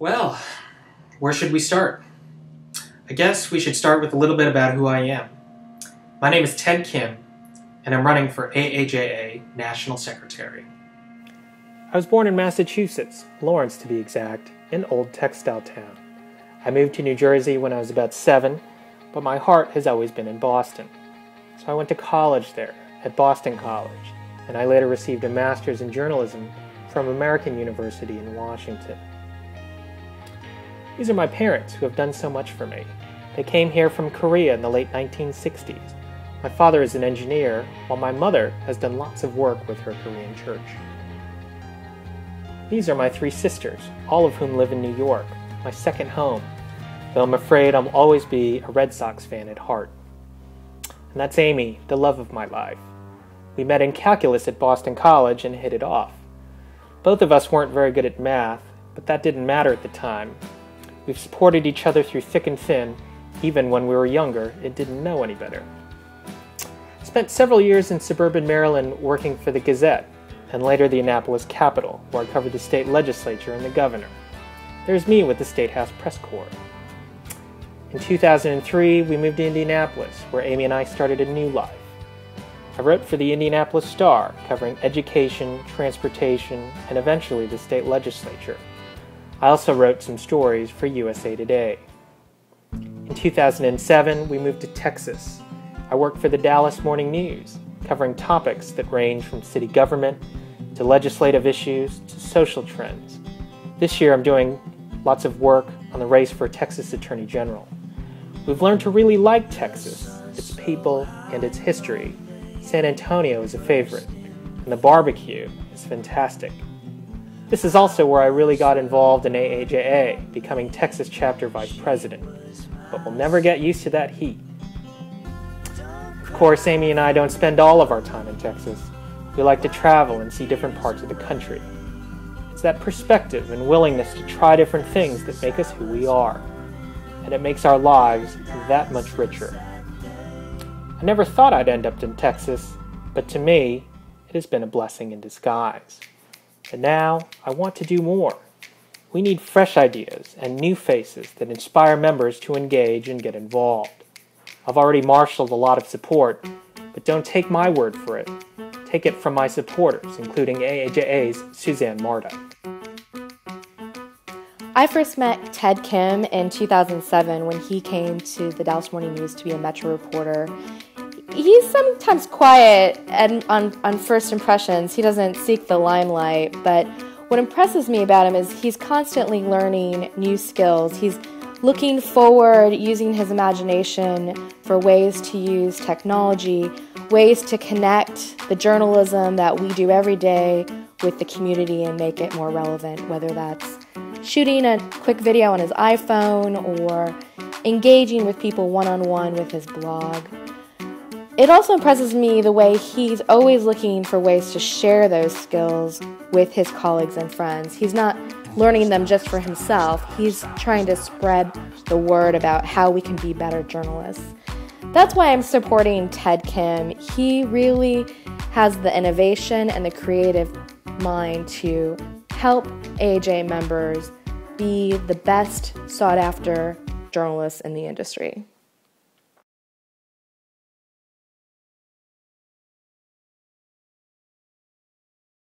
Well, where should we start? I guess we should start with a little bit about who I am. My name is Ted Kim, and I'm running for AAJA National Secretary. I was born in Massachusetts, Lawrence to be exact, in Old Textile Town. I moved to New Jersey when I was about 7, but my heart has always been in Boston. So I went to college there, at Boston College, and I later received a master's in journalism from American University in Washington. These are my parents who have done so much for me. They came here from Korea in the late 1960s. My father is an engineer, while my mother has done lots of work with her Korean church. These are my 3 sisters, all of whom live in New York, my second home, though I'm afraid I'll always be a Red Sox fan at heart. And that's Amy, the love of my life. We met in calculus at Boston College and hit it off. Both of us weren't very good at math, but that didn't matter at the time. We've supported each other through thick and thin, even when we were younger and didn't know any better. I spent several years in suburban Maryland working for the Gazette, and later the Annapolis Capitol, where I covered the state legislature and the governor. There's me with the State House Press Corps. In 2003, we moved to Indianapolis, where Amy and I started a new life. I wrote for the Indianapolis Star, covering education, transportation, and eventually the state legislature. I also wrote some stories for USA Today. In 2007, we moved to Texas. I worked for the Dallas Morning News, covering topics that range from city government to legislative issues to social trends. This year I'm doing lots of work on the race for Texas Attorney General. We've learned to really like Texas, its people, and its history. San Antonio is a favorite, and the barbecue is fantastic. This is also where I really got involved in AAJA, becoming Texas Chapter Vice President, but we'll never get used to that heat. Of course, Amy and I don't spend all of our time in Texas. We like to travel and see different parts of the country. It's that perspective and willingness to try different things that make us who we are, and it makes our lives that much richer. I never thought I'd end up in Texas, but to me, it has been a blessing in disguise. And now, I want to do more. We need fresh ideas and new faces that inspire members to engage and get involved. I've already marshaled a lot of support, but don't take my word for it. Take it from my supporters, including AAJA's Suzanne Marta. I first met Ted Kim in 2007 when he came to the Dallas Morning News to be a Metro reporter. He's sometimes quiet and on first impressions. He doesn't seek the limelight, but what impresses me about him is he's constantly learning new skills. He's looking forward, using his imagination for ways to use technology, ways to connect the journalism that we do every day with the community and make it more relevant, whether that's shooting a quick video on his iPhone or engaging with people one-on-one with his blog. It also impresses me the way he's always looking for ways to share those skills with his colleagues and friends. He's not learning them just for himself. He's trying to spread the word about how we can be better journalists. That's why I'm supporting Ted Kim. He really has the innovation and the creative mind to help AAJ members be the best sought-after journalists in the industry.